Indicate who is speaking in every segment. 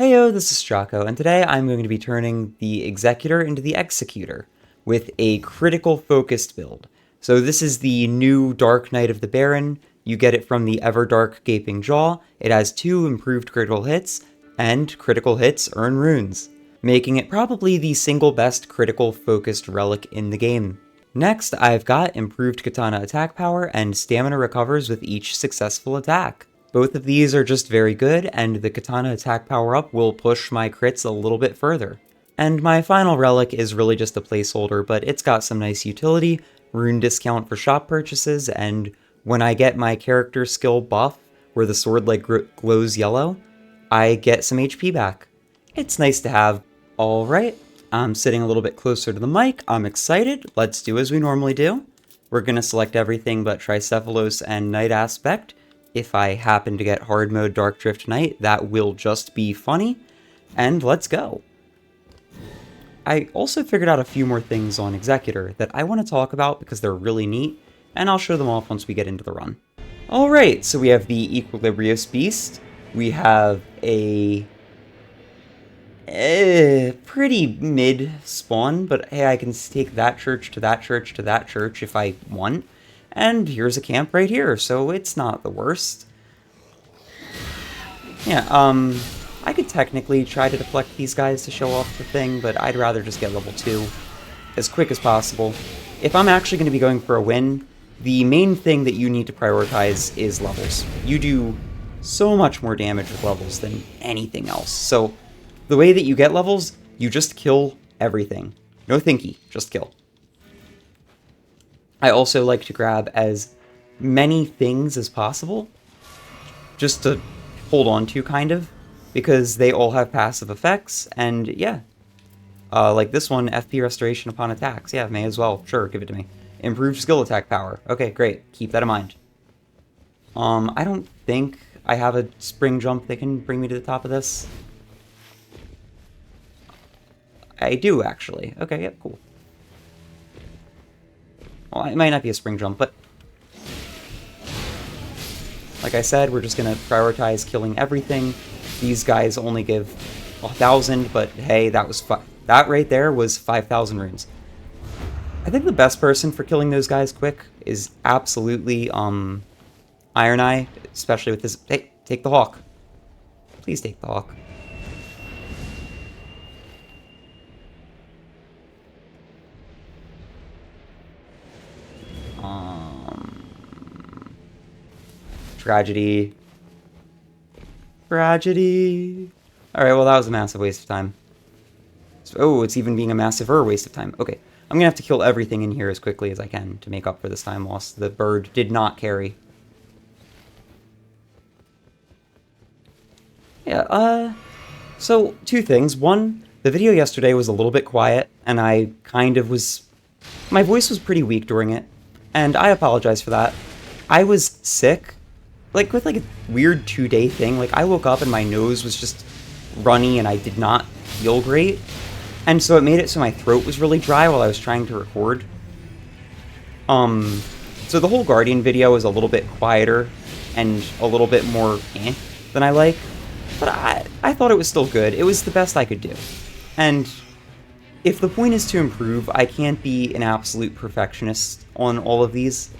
Speaker 1: Heyo, this is Strako, and today I'm going to be turning the executor into the executor with a critical focused build. So this is the new Dark Knight of the Baron. You get it from the Everdark Gaping Jaw. It has 2 improved critical hits, and critical hits earn runes, making it probably the single best critical focused relic in the game. Next, I've got improved katana attack power, and stamina recovers with each successful attack. Both of these are just very good, and the katana attack power-up will push my crits a little bit further. And my final relic is really just a placeholder, but it's got some nice utility, rune discount for shop purchases, and when I get my character skill buff, where the sword glows yellow, I get some HP back. It's nice to have. Alright, I'm sitting a little bit closer to the mic, I'm excited, let's do as we normally do. We're gonna select everything but Tricephalos and Night Aspect. If I happen to get hard mode Dark Drift Knight, that will just be funny. And let's go. I also figured out a few more things on Executor that I want to talk about because they're really neat, and I'll show them off once we get into the run. Alright, so we have the Equilibrious Beast. We have a pretty mid spawn, but hey, I can take that church to that church to that church if I want. And here's a camp right here, so it's not the worst. Yeah, I could technically try to deflect these guys to show off the thing, but I'd rather just get level 2 as quick as possible. If I'm actually going to be going for a win, the main thing that you need to prioritize is levels. You do so much more damage with levels than anything else. So the way that you get levels, you just kill everything. No thinky, just kill. I also like to grab as many things as possible, just to hold on to, kind of, because they all have passive effects, and yeah. Like this one, FP Restoration upon attacks. Yeah, may as well. Sure, give it to me. Improved skill attack power. Okay, great. Keep that in mind. I don't think I have a spring jump that can bring me to the top of this. I do, actually. Okay, yep, cool. Well, it might not be a spring jump, but like I said, we're just going to prioritize killing everything. These guys only give 1,000, but hey, that right there was 5,000 runes. I think the best person for killing those guys quick is absolutely Iron Eye, especially with this. Hey, take the Hawk. Please take the Hawk. Tragedy. Tragedy. Alright, well that was a massive waste of time. Oh, it's even being a massiver waste of time. Okay, I'm gonna have to kill everything in here as quickly as I can to make up for this time lost. The bird did not carry. Yeah, so 2 things. One, the video yesterday was a little bit quiet, and I kind of was... My voice was pretty weak during it, and I apologize for that. I was sick. With a weird 2-day thing, I woke up and my nose was just runny and I did not feel great. And so it made it so my throat was really dry while I was trying to record. So the whole Guardian video was a little bit quieter and a little bit more than I like. But I thought it was still good. It was the best I could do. And if the point is to improve, I can't be an absolute perfectionist on all of these.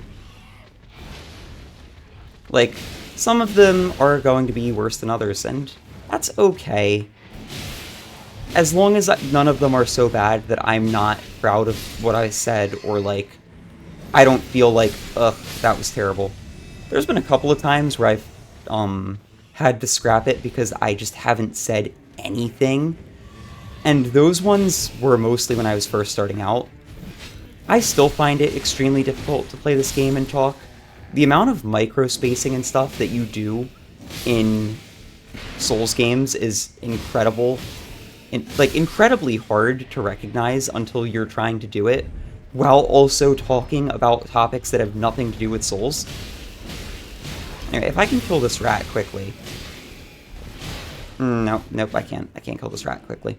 Speaker 1: Some of them are going to be worse than others, and that's okay. As long as none of them are so bad that I'm not proud of what I said, or I don't feel like, ugh, that was terrible. There's been a couple of times where I've had to scrap it because I just haven't said anything, and those ones were mostly when I was first starting out. I still find it extremely difficult to play this game and talk. The amount of micro-spacing and stuff that you do in Souls games is incredible. Incredibly hard to recognize until you're trying to do it, while also talking about topics that have nothing to do with Souls. Anyway, if I can kill this rat quickly... Nope, I can't. I can't kill this rat quickly.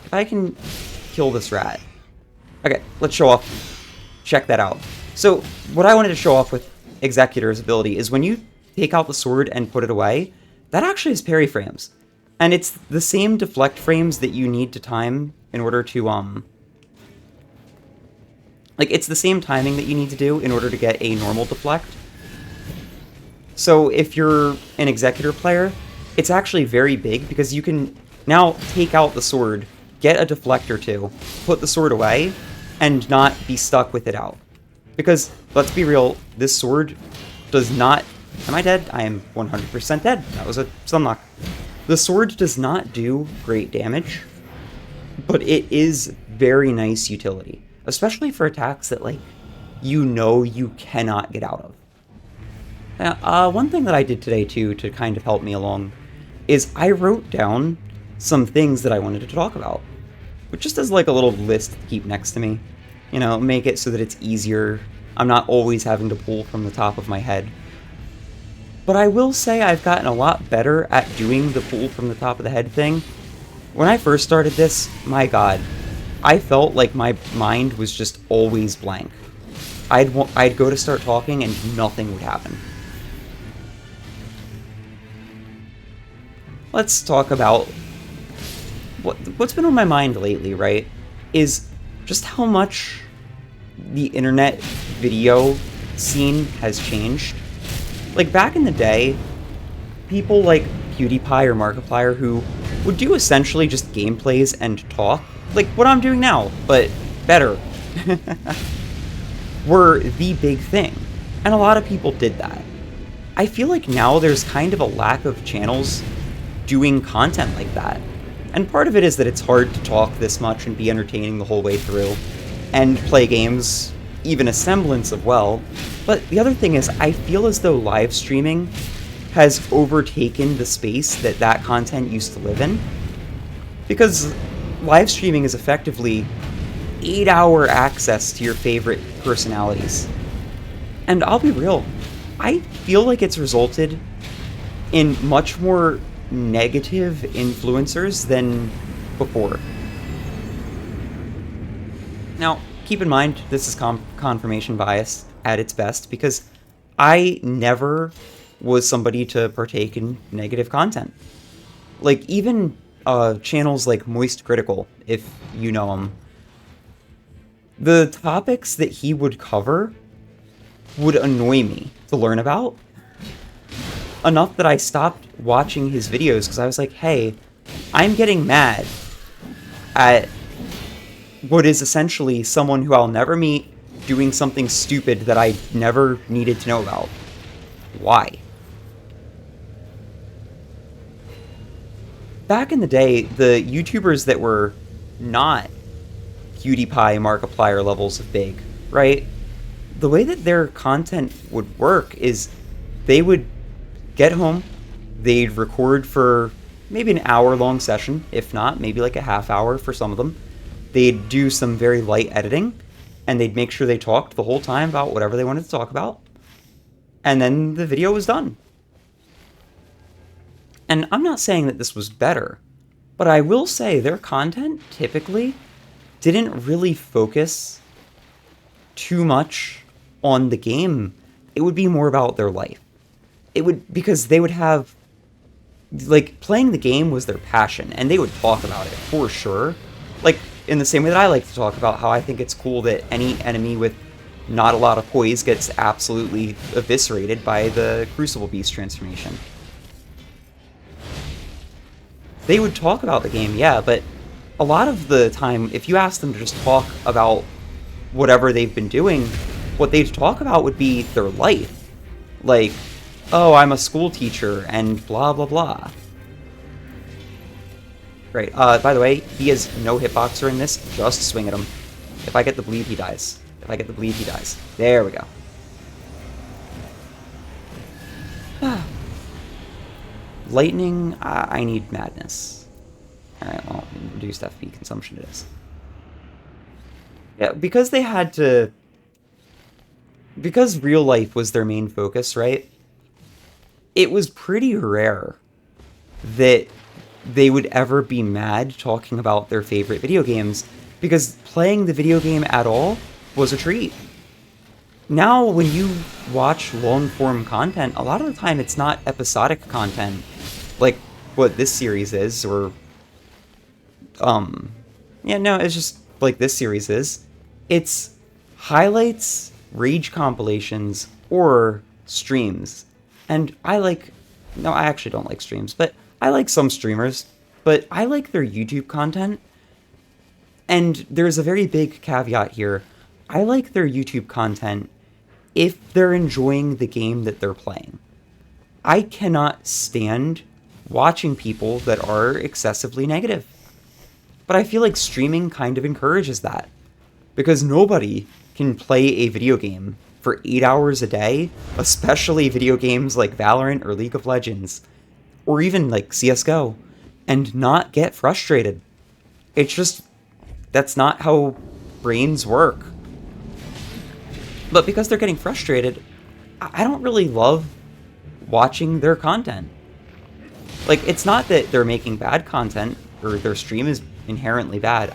Speaker 1: If I can kill this rat... Okay, let's show off. Check that out. So, what I wanted to show off with Executor's ability is when you take out the sword and put it away, that actually is parry frames. And it's the same deflect frames that you need to time in order to, like, it's the same timing that you need to do in order to get a normal deflect. So if you're an executor player, it's actually very big because you can now take out the sword, get a deflect or two, put the sword away, and not be stuck with it out. Because, let's be real, this sword does not... Am I dead? I am 100% dead. That was a stunlock. The sword does not do great damage, but it is very nice utility. Especially for attacks that, like, you know you cannot get out of. One thing that I did today, too, to kind of help me along, is I wrote down some things that I wanted to talk about. But just as, like, a little list to keep next to me. You know, make it so that it's easier. I'm not always having to pull from the top of my head. But I will say I've gotten a lot better at doing the pull from the top of the head thing. When I first started this, my god, I felt like my mind was just always blank. I'd go to start talking and nothing would happen. Let's talk about what's been on my mind lately, right? Is just how much the internet video scene has changed. Like, back in the day, people like PewDiePie or Markiplier who would do essentially just gameplays and talk, like what I'm doing now, but better, were the big thing. And a lot of people did that. I feel like now there's kind of a lack of channels doing content like that. And part of it is that it's hard to talk this much and be entertaining the whole way through, and play games even a semblance of well. But the other thing is, I feel as though live streaming has overtaken the space that that content used to live in. Because live streaming is effectively 8-hour access to your favorite personalities. And I'll be real, I feel like it's resulted in much more negative influencers than before. Now, keep in mind, this is confirmation bias at its best, because I never was somebody to partake in negative content. Like, even channels like Moist Critical, if you know him, the topics that he would cover would annoy me to learn about. Enough that I stopped watching his videos because I was like, hey, I'm getting mad at what is essentially someone who I'll never meet doing something stupid that I never needed to know about. Why? Back in the day, the YouTubers that were not PewDiePie, Markiplier levels of big, right? The way that their content would work is they would get home, they'd record for maybe an hour-long session, if not, maybe like a half hour for some of them. They'd do some very light editing, and they'd make sure they talked the whole time about whatever they wanted to talk about. And then the video was done. And I'm not saying that this was better, but I will say their content typically didn't really focus too much on the game. It would be more about their life. It would, because they would have, like, playing the game was their passion, and they would talk about it, for sure. Like, in the same way that I like to talk about how I think it's cool that any enemy with not a lot of poise gets absolutely eviscerated by the Crucible Beast transformation. They would talk about the game, yeah, but a lot of the time, if you ask them to just talk about whatever they've been doing, what they'd talk about would be their life. Like, oh, I'm a school teacher, and blah, blah, blah. Right, by the way, he has no hitboxer in this, just swing at him. If I get the bleed, he dies. If I get the bleed, he dies. There we go. Lightning, I need madness. Alright, well, reduced FP consumption it is. Yeah, because they had to... Because real life was their main focus, right? It was pretty rare that they would ever be mad talking about their favorite video games, because playing the video game at all was a treat. now when you watch long-form content, a lot of the time it's not episodic content, like what this series is, or, yeah, no, it's just like this series is. It's highlights, rage compilations, or streams. And no, I actually don't like streams, but I like some streamers, but I like their YouTube content. And there's a very big caveat here. I like their YouTube content if they're enjoying the game that they're playing. I cannot stand watching people that are excessively negative. But I feel like streaming kind of encourages that. Because nobody can play a video game for 8 hours a day, especially video games like Valorant or League of Legends, or even like CSGO, and not get frustrated. It's just, that's not how brains work. But because they're getting frustrated, I don't really love watching their content. Like, it's not that they're making bad content, or their stream is inherently bad.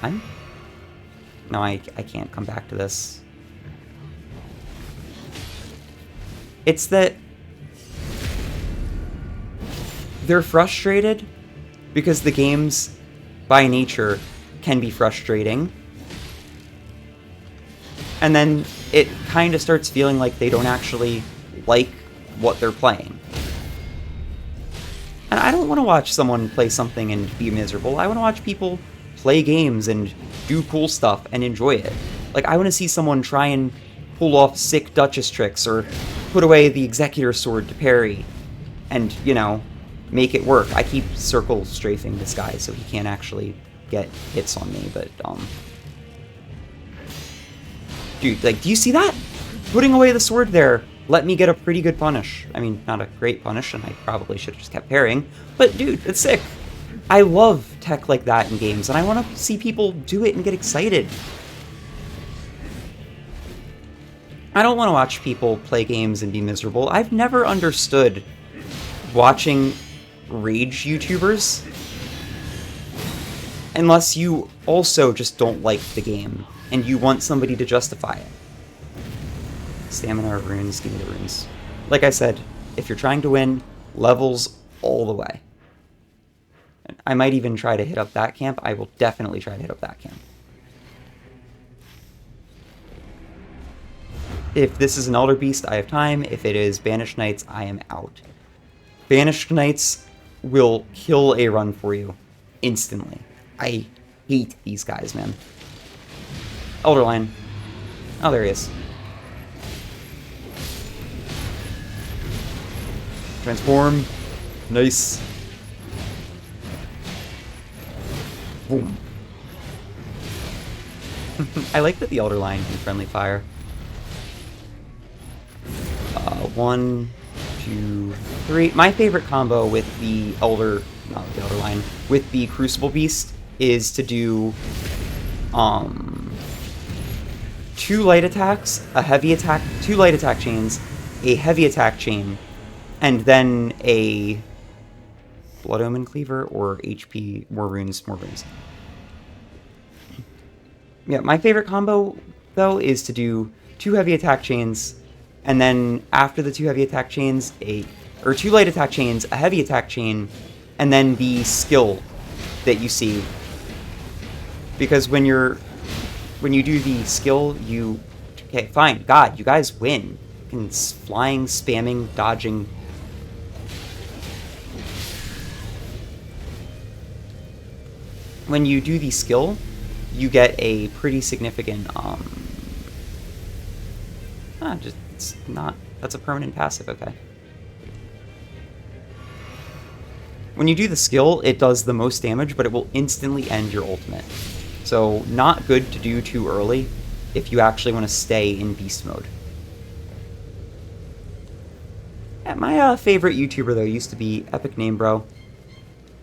Speaker 1: No, I can't come back to this. It's that they're frustrated because the games, by nature, can be frustrating. And then it kind of starts feeling like they don't actually like what they're playing. And I don't want to watch someone play something and be miserable. I want to watch people play games and do cool stuff and enjoy it. Like, I want to see someone try and pull off sick Duchess tricks, or put away the Executor sword to parry, and, you know, make it work. I keep circle strafing this guy so he can't actually get hits on me, but, dude, like, do you see that? Putting away the sword there let me get a pretty good punish. I mean, not a great punish, and I probably should have just kept parrying, but dude, it's sick. I love tech like that in games, and I want to see people do it and get excited. I don't want to watch people play games and be miserable. I've never understood watching rage YouTubers unless you also just don't like the game and you want somebody to justify it. Stamina or runes, give me the runes. Like I said, if you're trying to win, levels all the way. I might even try to hit up that camp. I will definitely try to hit up that camp. If this is an Elder Beast, I have time. If it is Banished Knights, I am out. Banished Knights will kill a run for you instantly. I hate these guys, man. Elder Line. Oh, there he is. Transform. Nice. Boom. I like that the Elder Line can friendly fire. 1, 2, 3. My favorite combo with the Elder Line, with the Crucible Beast is to do 2 light attacks, a heavy attack, 2 light attack chains, a heavy attack chain, and then a Blood Omen Cleaver or HP, more runes. Yeah, my favorite combo, though, is to do 2 heavy attack chains, and then after the 2 heavy attack chains, 2 light attack chains, a heavy attack chain, and then the skill that you see. Because when you do the skill, okay, fine, God, you guys win. Flying, spamming, dodging. When you do the skill, you get a pretty significant, that's a permanent passive, okay. When you do the skill, it does the most damage, but it will instantly end your ultimate. So, not good to do too early if you actually want to stay in beast mode. Yeah, my favorite YouTuber, though, used to be Epic Name Bro.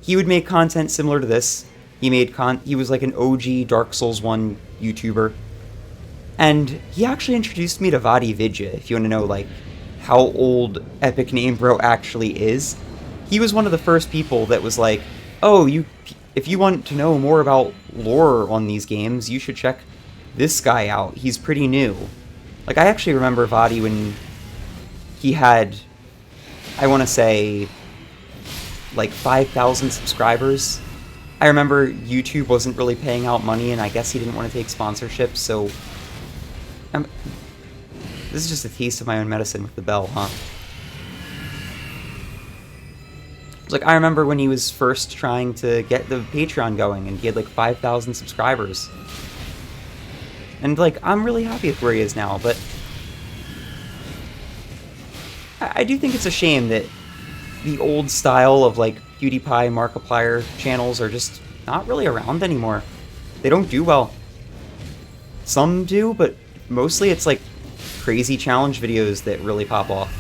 Speaker 1: He would make content similar to this. He was like an OG Dark Souls 1 YouTuber. And he actually introduced me to Vadi Vidya, if you want to know, like, how old Epic Name Bro actually is. He was one of the first people that was like, oh, if you want to know more about lore on these games, you should check this guy out. He's pretty new. Like, I actually remember Vadi when he had, I want to say, like 5,000 subscribers. I remember YouTube wasn't really paying out money, and I guess he didn't want to take sponsorships, so... this is just a taste of my own medicine with the bell, huh? It's like, I remember when he was first trying to get the Patreon going, and he had like 5,000 subscribers. And like, I'm really happy with where he is now, but... I do think it's a shame that the old style of like PewDiePie Markiplier channels are just not really around anymore. They don't do well. Some do, but mostly it's like crazy challenge videos that really pop off.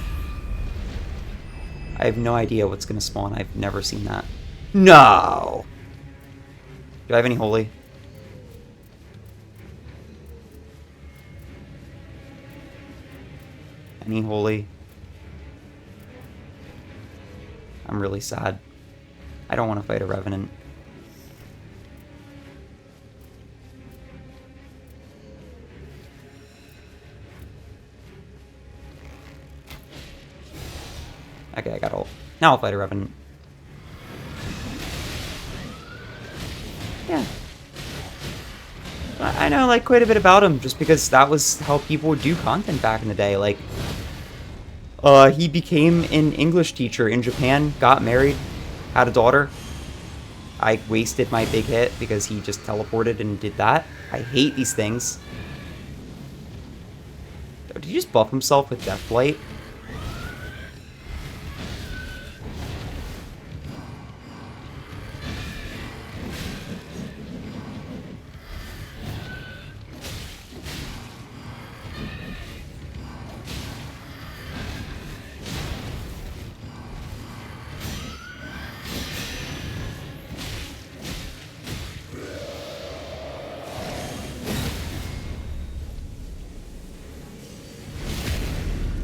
Speaker 1: I have no idea what's gonna spawn. I've never seen that. No! Do I have any holy? Any holy? I'm really sad. I don't want to fight a Revenant. Okay, I got ult. Now I'll fight a Revenant. Yeah. I know, like, quite a bit about him, just because that was how people would do content back in the day. Like, he became an English teacher in Japan, got married, had a daughter. I wasted my big hit because he just teleported and did that. I hate these things. Did he just buff himself with Deathlight?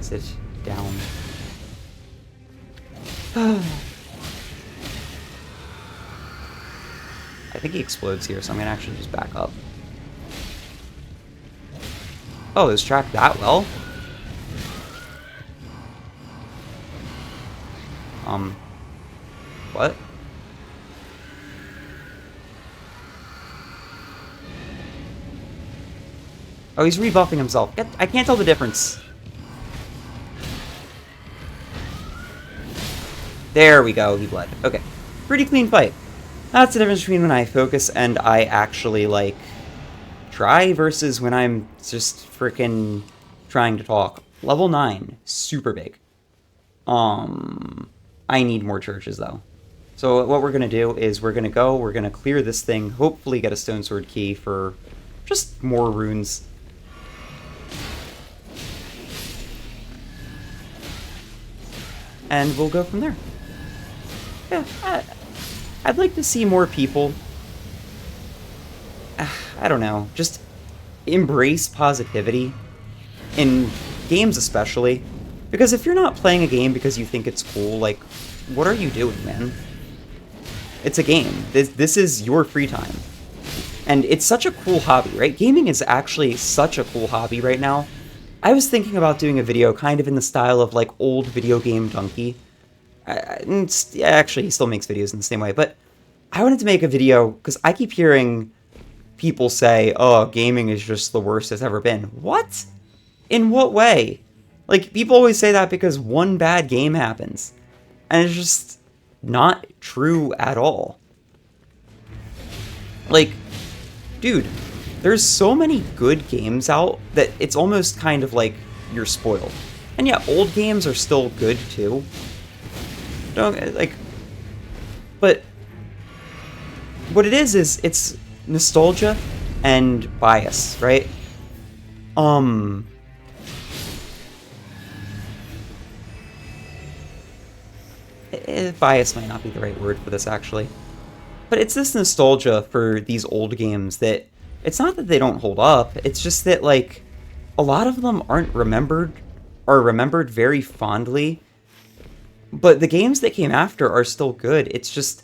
Speaker 1: Sit down. I think he explodes here, so I'm gonna actually just back up. Oh, it was tracked that well? What? Oh, he's rebuffing himself. I can't tell the difference. There we go, he bled. Okay. Pretty clean fight. That's the difference between when I focus and I actually, like, try versus when I'm just freaking trying to talk. Level 9. Super big. I need more churches, though. So what we're going to do is we're going to clear this thing, hopefully get a Stone Sword key for just more runes. And we'll go from there. Yeah, I'd like to see more people, I don't know, just embrace positivity, in games especially, because if you're not playing a game because you think it's cool, like, what are you doing, man? It's a game. This is your free time. And it's such a cool hobby, right? Gaming is actually such a cool hobby right now. I was thinking about doing a video kind of in the style of, like, old video game Donkey. Actually, he still makes videos in the same way, but I wanted to make a video because I keep hearing people say, oh, gaming is just the worst it's ever been. What? In what way? Like, people always say that because one bad game happens. And it's just not true at all. Like, dude, there's so many good games out that it's almost kind of like you're spoiled. And yeah, old games are still good too. Don't, like, but what it is it's nostalgia and bias, right? Bias might not be the right word for this, actually. But it's this nostalgia for these old games that it's not that they don't hold up, it's just that, like, a lot of them aren't remembered, or remembered very fondly. But the games that came after are still good. It's just,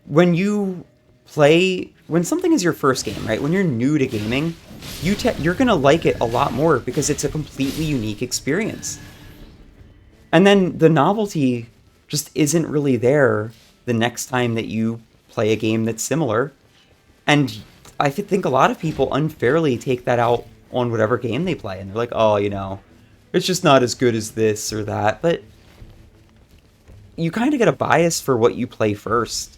Speaker 1: when you play, when something is your first game, right? When you're new to gaming, you're gonna like it a lot more because it's a completely unique experience. And then the novelty just isn't really there the next time that you play a game that's similar. And I think a lot of people unfairly take that out on whatever game they play. And they're like, oh, it's just not as good as this or that. But you kind of get a bias for what you play first.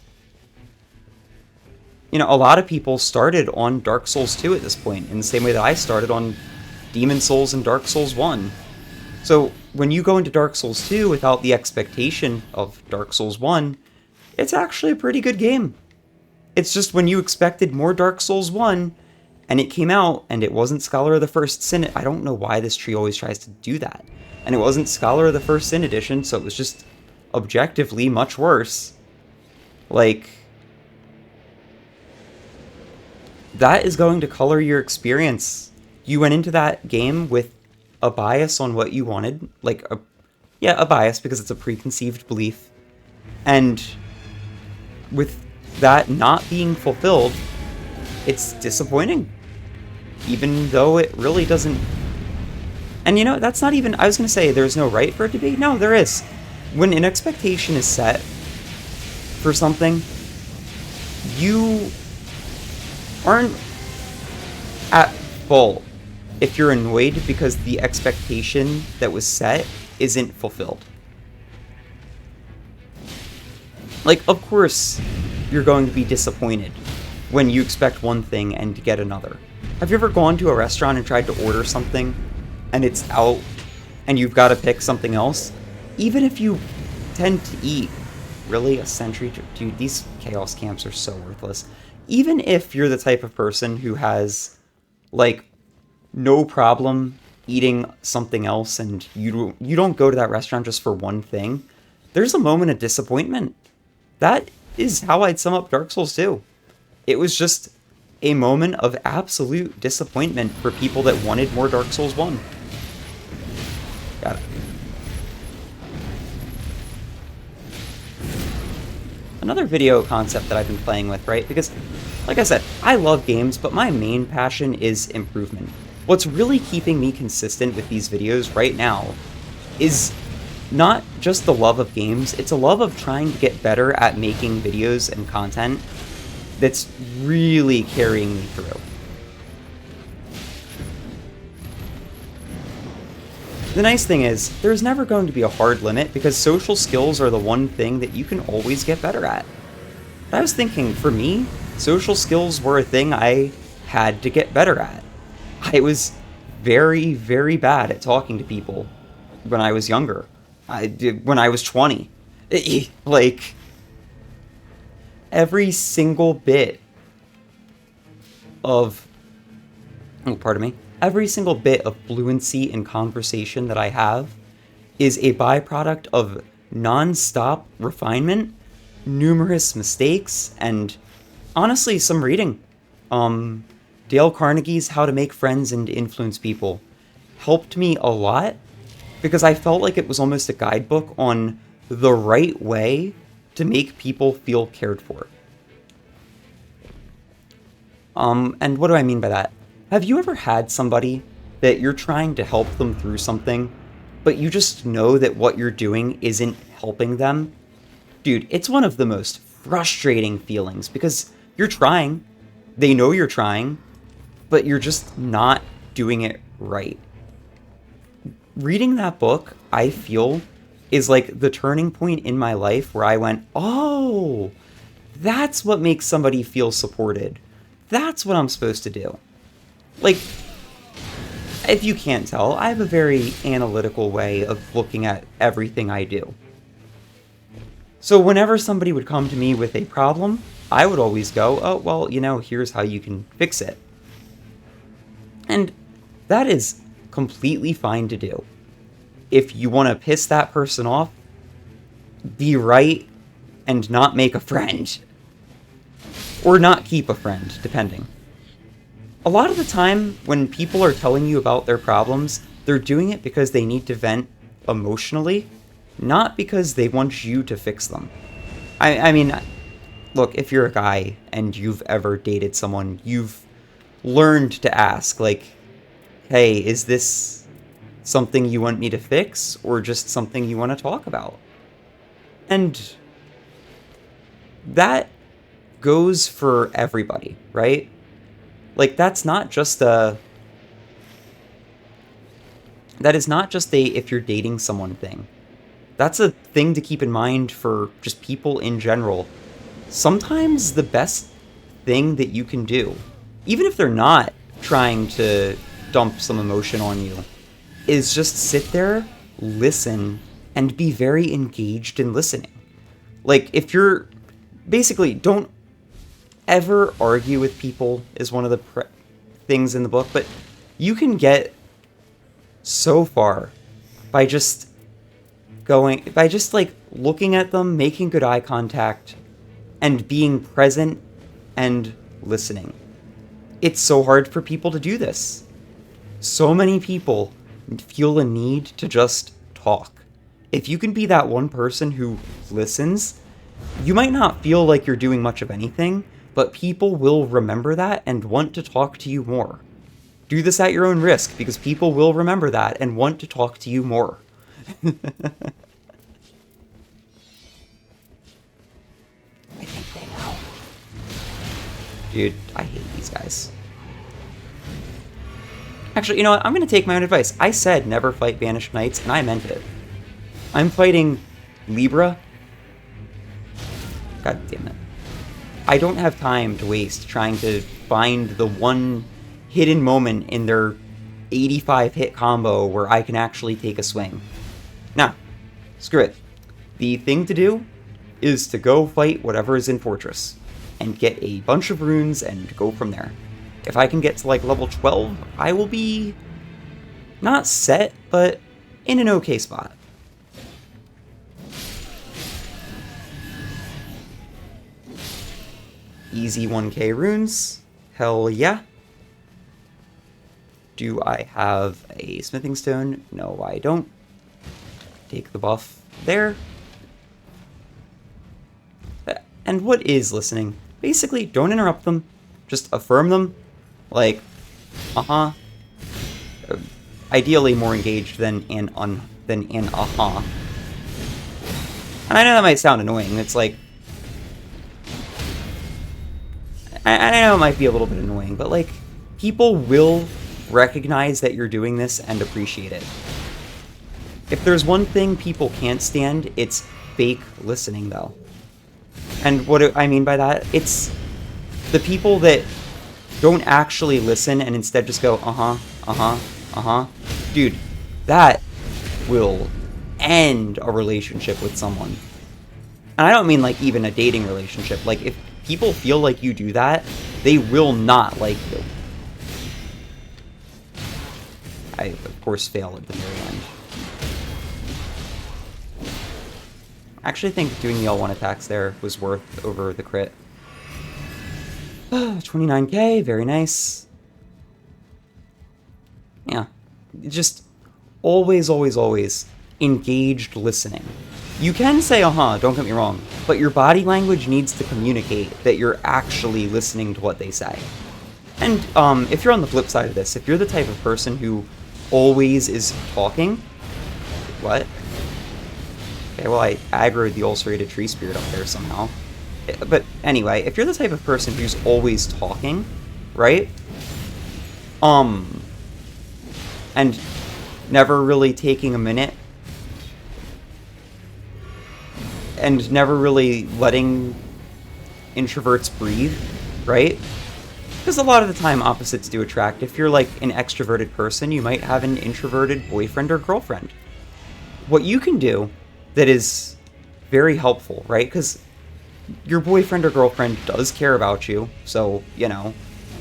Speaker 1: A lot of people started on Dark Souls 2 at this point, in the same way that I started on Demon Souls and Dark Souls 1. So when you go into Dark Souls 2 without the expectation of Dark Souls 1, it's actually a pretty good game. It's just when you expected more Dark Souls 1, and it came out, and it wasn't Scholar of the First Sin. I don't know why this tree always tries to do that. And it wasn't Scholar of the First Sin edition, so it was just objectively much worse. Like, that is going to color your experience. You went into that game with a bias on what you wanted. Like, a bias because it's a preconceived belief. And with that not being fulfilled, it's disappointing. Even though it really doesn't... And that's not even... I was going to say there's no right for it to be. No, there is. When an expectation is set for something, you aren't at fault if you're annoyed because the expectation that was set isn't fulfilled. Like, of course, you're going to be disappointed when you expect one thing and get another. Have you ever gone to a restaurant and tried to order something and it's out and you've got to pick something else? Even if you tend to eat, really, a century? Dude, these chaos camps are so worthless. Even if you're the type of person who has, like, no problem eating something else and you don't go to that restaurant just for one thing, there's a moment of disappointment. That is how I'd sum up Dark Souls 2. It was just a moment of absolute disappointment for people that wanted more Dark Souls 1. Got it. Another video concept that I've been playing with, right? Because, like I said, I love games, but my main passion is improvement. What's really keeping me consistent with these videos right now is not just the love of games, it's a love of trying to get better at making videos and content that's really carrying me through. The nice thing is, there's never going to be a hard limit because social skills are the one thing that you can always get better at. But I was thinking, for me, social skills were a thing I had to get better at. I was very, very bad at talking to people when I was younger. When I was 20. Like, every single bit of... Oh, pardon me. Every single bit of fluency in conversation that I have is a byproduct of non-stop refinement, numerous mistakes, and honestly, some reading. Dale Carnegie's How to Make Friends and Influence People helped me a lot because I felt like it was almost a guidebook on the right way to make people feel cared for. And what do I mean by that? Have you ever had somebody that you're trying to help them through something, but you just know that what you're doing isn't helping them? Dude, it's one of the most frustrating feelings because you're trying, they know you're trying, but you're just not doing it right. Reading that book, I feel, is like the turning point in my life where I went, oh, that's what makes somebody feel supported. That's what I'm supposed to do. Like, if you can't tell, I have a very analytical way of looking at everything I do. So whenever somebody would come to me with a problem, I would always go, oh, well, here's how you can fix it. And that is completely fine to do. If you want to piss that person off, be right and not make a friend. Or not keep a friend, depending. A lot of the time, when people are telling you about their problems, they're doing it because they need to vent emotionally, not because they want you to fix them. I mean, look, if you're a guy and you've ever dated someone, you've learned to ask, like, hey, is this something you want me to fix or just something you want to talk about? And that goes for everybody, right? Like, that is not just a if you're dating someone thing. That's a thing to keep in mind for just people in general. Sometimes the best thing that you can do, even if they're not trying to dump some emotion on you, is just sit there, listen, and be very engaged in listening. Like, if you're basically, don't ever argue with people, is one of the things in the book, but you can get so far by just like looking at them, making good eye contact, and being present and listening. It's so hard for people to do this. So many people feel a need to just talk. If you can be that one person who listens, you might not feel like you're doing much of anything, but people will remember that and want to talk to you more. Do this at your own risk, because people will remember that and want to talk to you more. I think they know. Dude, I hate these guys. Actually, you know what? I'm going to take my own advice. I said never fight Banished Knights, and I meant it. I'm fighting Libra. God damn it. I don't have time to waste trying to find the one hidden moment in their 85 hit combo where I can actually take a swing. Nah, screw it. The thing to do is to go fight whatever is in Fortress and get a bunch of runes and go from there. If I can get to like level 12, I will be not set, but in an okay spot. Easy 1k runes. Hell yeah. Do I have a smithing stone? No, I don't. Take the buff there. And what is listening? Basically, don't interrupt them. Just affirm them. Like, ideally more engaged than an uh-huh. And I know that might sound annoying. It's like, I know it might be a little bit annoying, but like, people will recognize that you're doing this and appreciate it. If there's one thing people can't stand, it's fake listening, though. And what I mean by that, it's the people that don't actually listen and instead just go, Dude, that will end a relationship with someone. And I don't mean like even a dating relationship. Like, if people feel like you do that, they will not like you. I, of course, fail at the very end. I actually think doing the L1 attacks there was worth over the crit. 29k, very nice. Yeah, just always, always, always engaged listening. You can say don't get me wrong, but your body language needs to communicate that you're actually listening to what they say. And if you're on the flip side of this, if you're the type of person who always is talking... What? Okay, well, I aggroed the ulcerated tree spirit up there somehow. But anyway, if you're the type of person who's always talking, right? And never really taking a minute, and never really letting introverts breathe, right? Because a lot of the time opposites do attract. If you're like an extroverted person, you might have an introverted boyfriend or girlfriend. What you can do that is very helpful, right? Because your boyfriend or girlfriend does care about you, so, you know,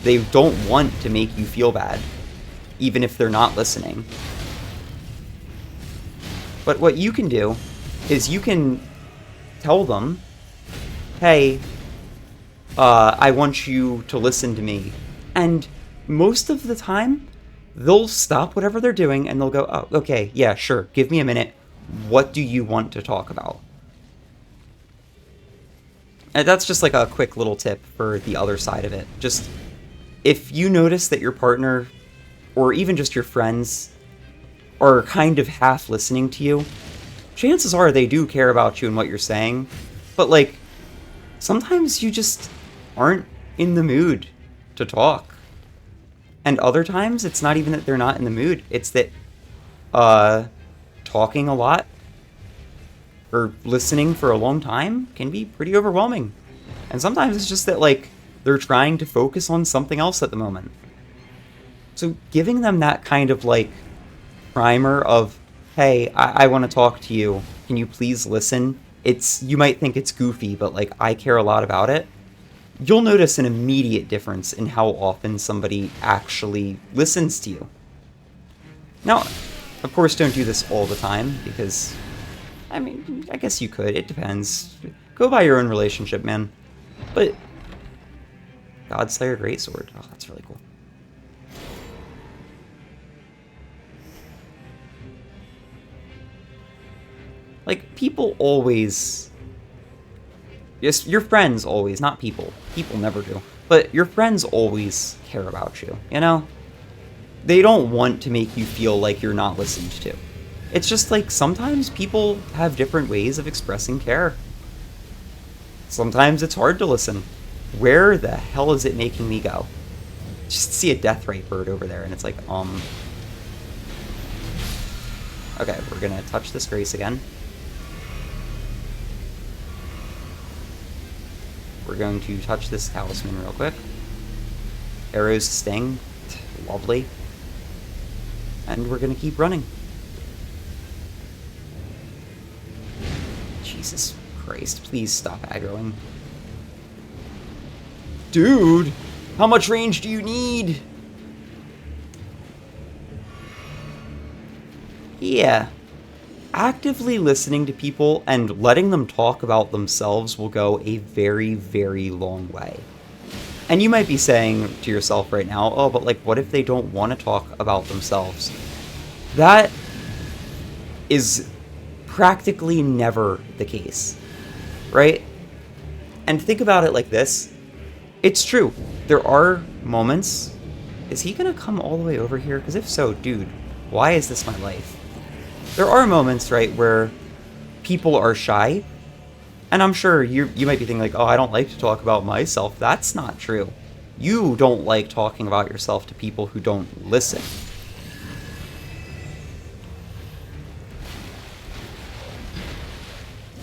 Speaker 1: they don't want to make you feel bad, even if they're not listening. But what you can do is you can tell them, hey, I want you to listen to me. And most of the time, they'll stop whatever they're doing and they'll go, oh, okay, yeah, sure, give me a minute. What do you want to talk about? And that's just like a quick little tip for the other side of it. Just if you notice that your partner, or even just your friends, are kind of half listening to you, chances are they do care about you and what you're saying, but like, sometimes you just aren't in the mood to talk. And other times, it's not even that they're not in the mood, it's that, talking a lot, or listening for a long time, can be pretty overwhelming. And sometimes it's just that, like, they're trying to focus on something else at the moment. So giving them that kind of, like, primer of, hey, I want to talk to you, can you please listen? You might think it's goofy, but, like, I care a lot about it. You'll notice an immediate difference in how often somebody actually listens to you. Now, of course, don't do this all the time, because, I mean, I guess you could. It depends. Go by your own relationship, man. But Godslayer Greatsword. Oh, that's really cool. Like, people always... Yes, your friends always, not people. People never do. But your friends always care about you, you know? They don't want to make you feel like you're not listened to. It's just like, sometimes people have different ways of expressing care. Sometimes it's hard to listen. Where the hell is it making me go? Just see a Deathrite bird over there, and it's like, Okay, we're gonna touch this Grace again. We're going to touch this Talisman real quick. Arrows sting. Lovely. And we're gonna keep running. Jesus Christ, please stop aggroing. Dude! How much range do you need? Yeah. Actively listening to people and letting them talk about themselves will go a very, very long way. And you might be saying to yourself right now, oh, but like, what if they don't want to talk about themselves? That is practically never the case, right? And think about it like this. It's true. There are moments... Is he gonna come all the way over here? Because if so, dude, why is this my life? There are moments, right, where people are shy. And I'm sure you might be thinking like, oh, I don't like to talk about myself. That's not true. You don't like talking about yourself to people who don't listen.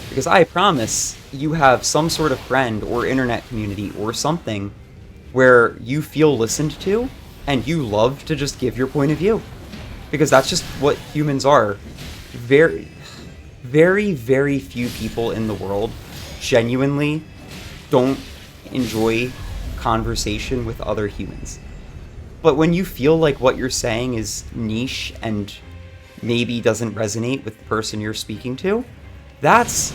Speaker 1: Because I promise you have some sort of friend or internet community or something where you feel listened to and you love to just give your point of view. Because that's just what humans are. Very, very, very few people in the world genuinely don't enjoy conversation with other humans. But when you feel like what you're saying is niche and maybe doesn't resonate with the person you're speaking to, that's...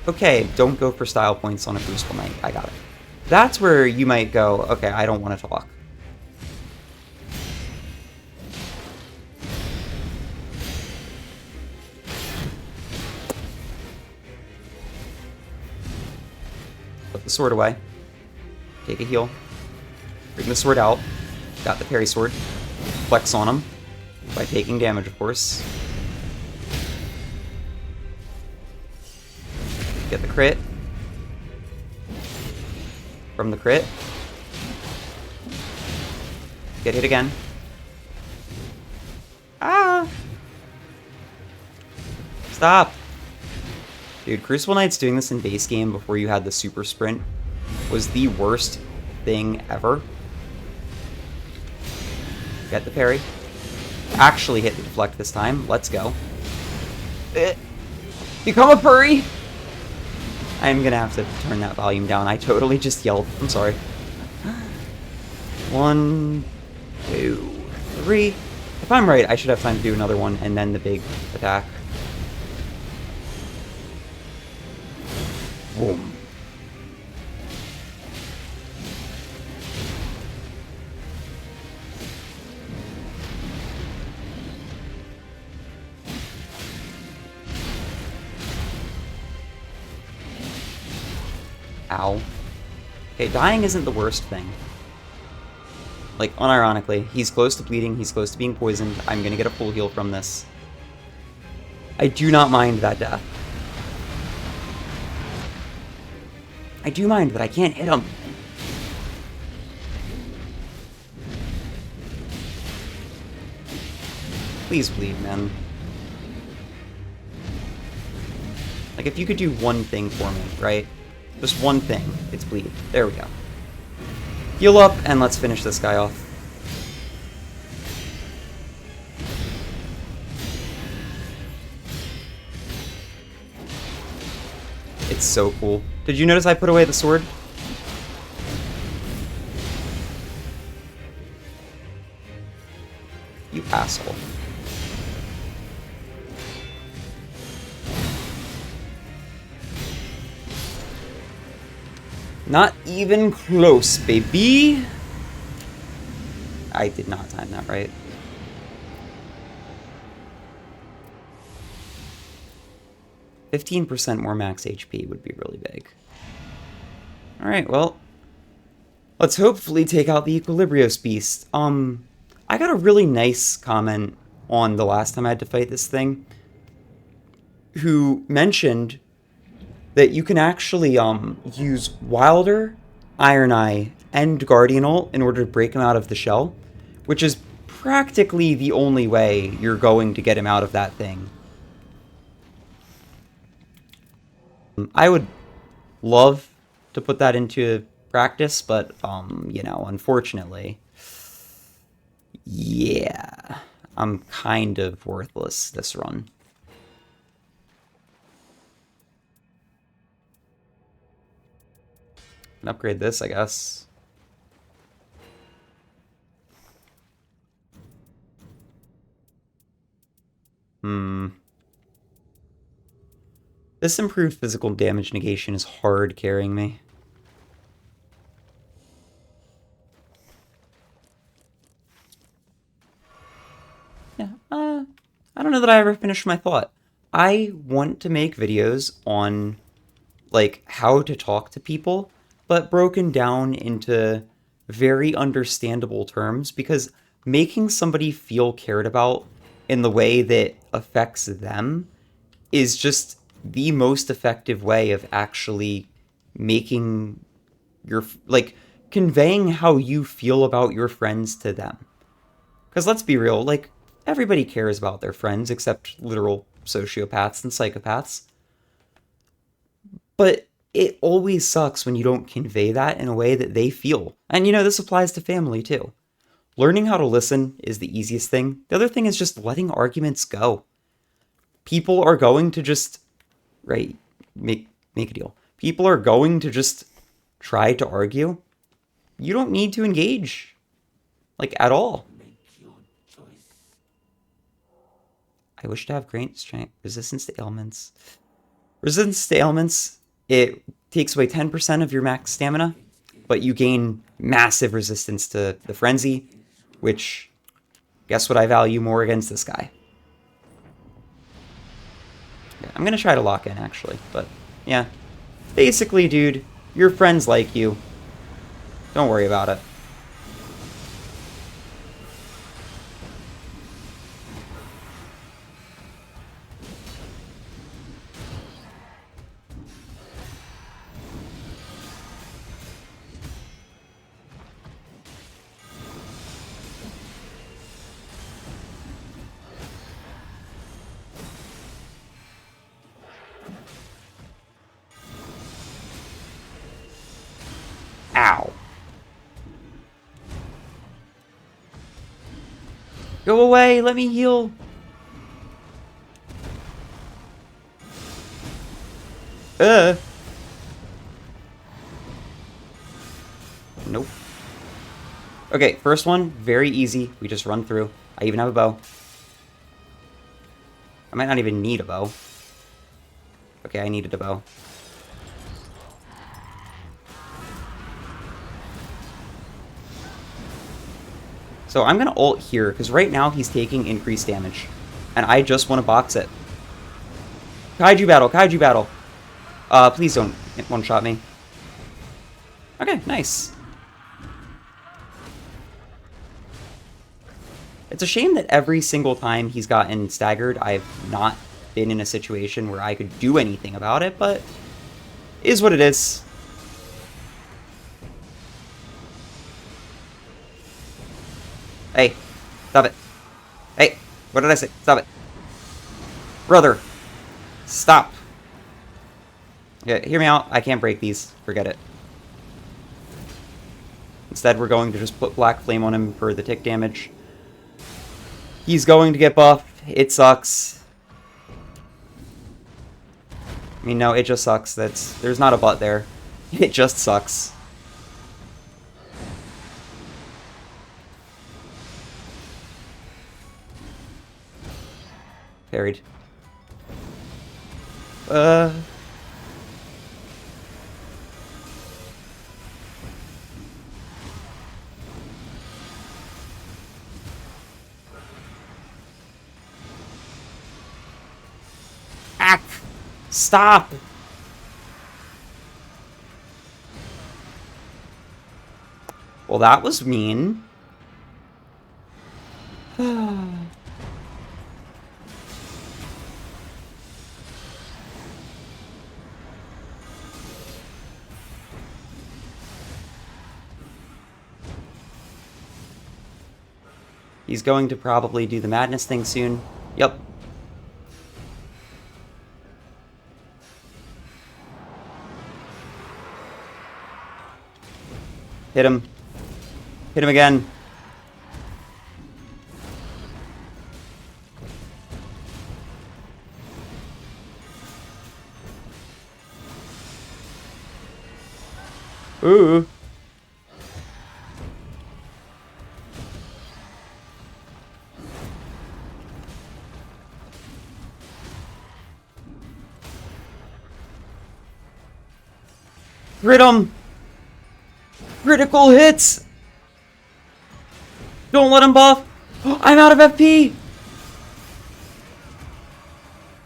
Speaker 1: Okay, don't go for style points on a Crucible Knight. I got it. That's where you might go, okay, I don't want to talk. Put the sword away. Take a heal. Bring the sword out. Got the parry sword. Flex on him. By taking damage, of course. Get the crit. From the crit. Get hit again. Ah! Stop! Dude, Crucible Knight's doing this in base game before you had the super sprint was the worst thing ever. Get the parry. Actually hit the deflect this time. Let's go. Become a furry! I'm gonna have to turn that volume down. I totally just yelled. I'm sorry. 1, 2, 3. If I'm right, I should have time to do another one and then the big attack. Boom. Ow. Okay, dying isn't the worst thing. Like, unironically, he's close to bleeding, he's close to being poisoned. I'm gonna get a full heal from this. I do not mind that death. I do mind that I can't hit him. Please bleed, man. Like, if you could do one thing for me, right? Just one thing. It's bleed. There we go. Heal up, and let's finish this guy off. It's so cool. Did you notice I put away the sword? You asshole. Not even close, baby. I did not time that right. %15% more max HP would be really big. Alright, well, let's hopefully take out the Equilibrios beast. I got a really nice comment on the last time I had to fight this thing, who mentioned that you can actually use Wilder, Iron Eye, and Guardian Ult in order to break him out of the shell, which is practically the only way you're going to get him out of that thing. I would love to put that into practice, but, you know, unfortunately, yeah, I'm kind of worthless this run. Can upgrade this, I guess. This improved physical damage negation is hard carrying me. Yeah, I don't know that I ever finished my thought. I want to make videos on, like, how to talk to people, but broken down into very understandable terms, because making somebody feel cared about in the way that affects them is just the most effective way of actually making your, like, conveying how you feel about your friends to them. Because let's be real, like, everybody cares about their friends except literal sociopaths and psychopaths. But it always sucks when you don't convey that in a way that they feel. And, you know, this applies to family, too. Learning how to listen is the easiest thing. The other thing is just letting arguments go. People are going to just, right, make a deal. People are going to just try to argue. You don't need to engage, like, at all. I wish to have great strength, resistance to ailments. Resistance to ailments, it takes away 10% of your max stamina, but you gain massive resistance to the frenzy, which, guess what I value more against this guy? Yeah, I'm gonna try to lock in, actually, but yeah. Basically, dude, your friends like you. Don't worry about it. Ow. Go away, let me heal. Nope. Okay, first one, very easy. We just run through. I even have a bow. I might not even need a bow. Okay, I needed a bow. So I'm gonna ult here, because right now he's taking increased damage. And I just want to box it. Kaiju battle, kaiju battle. Please don't one-shot me. Okay, nice. It's a shame that every single time he's gotten staggered, I've not been in a situation where I could do anything about it, but it is what it is. Hey, stop it. Hey, what did I say? Stop it. Brother, stop. Yeah, hear me out. I can't break these. Forget it. Instead, we're going to just put Black Flame on him for the tick damage. He's going to get buffed. It sucks. I mean, no, it just sucks. There's not a but there. It just sucks. Parried. Stop! Well, that was mean. He's going to probably do the madness thing soon. Yep. Hit him. Hit him again. Ooh. Crit him! Critical hits! Don't let him buff! I'm out of FP!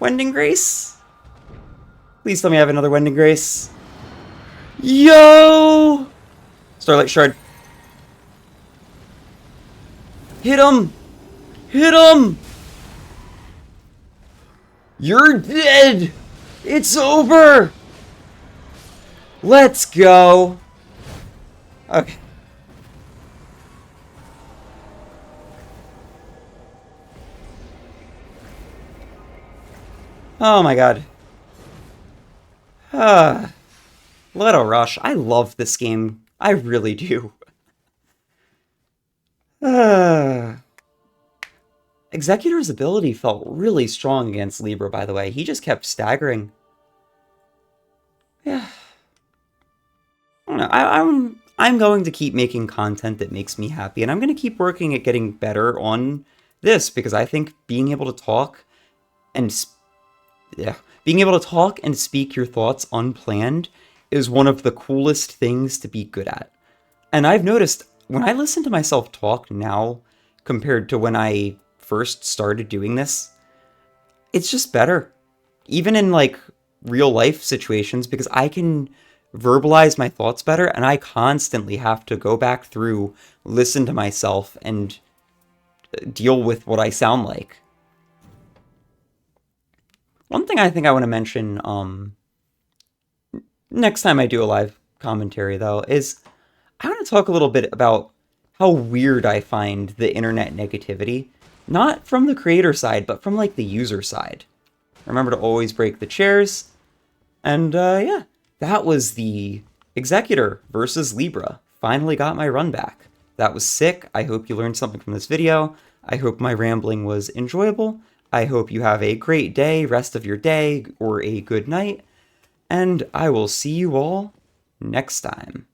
Speaker 1: Wending Grace? Please tell me I have another Wending Grace. Yo! Starlight Shard. Hit him! Hit him! You're dead! It's over! Let's go! Okay. Oh my god. Let Rush. I love this game. I really do. Executor's ability felt really strong against Libra, by the way. He just kept staggering. Yeah. I don't know. I'm going to keep making content that makes me happy, and I'm going to keep working at getting better on this, because I think being able to talk and speak your thoughts unplanned is one of the coolest things to be good at. And I've noticed when I listen to myself talk now compared to when I first started doing this, it's just better. Even in like real life situations, because I can verbalize my thoughts better, and I constantly have to go back through, listen to myself, and deal with what I sound like. One thing I think I want to mention next time I do a live commentary, though, is I want to talk a little bit about how weird I find the internet negativity. Not from the creator side, but from, like, the user side. Remember to always break the chairs. And, yeah, that was the Executor versus Libra. Finally got my run back. That was sick. I hope you learned something from this video. I hope my rambling was enjoyable. I hope you have a great day, rest of your day, or a good night. And I will see you all next time.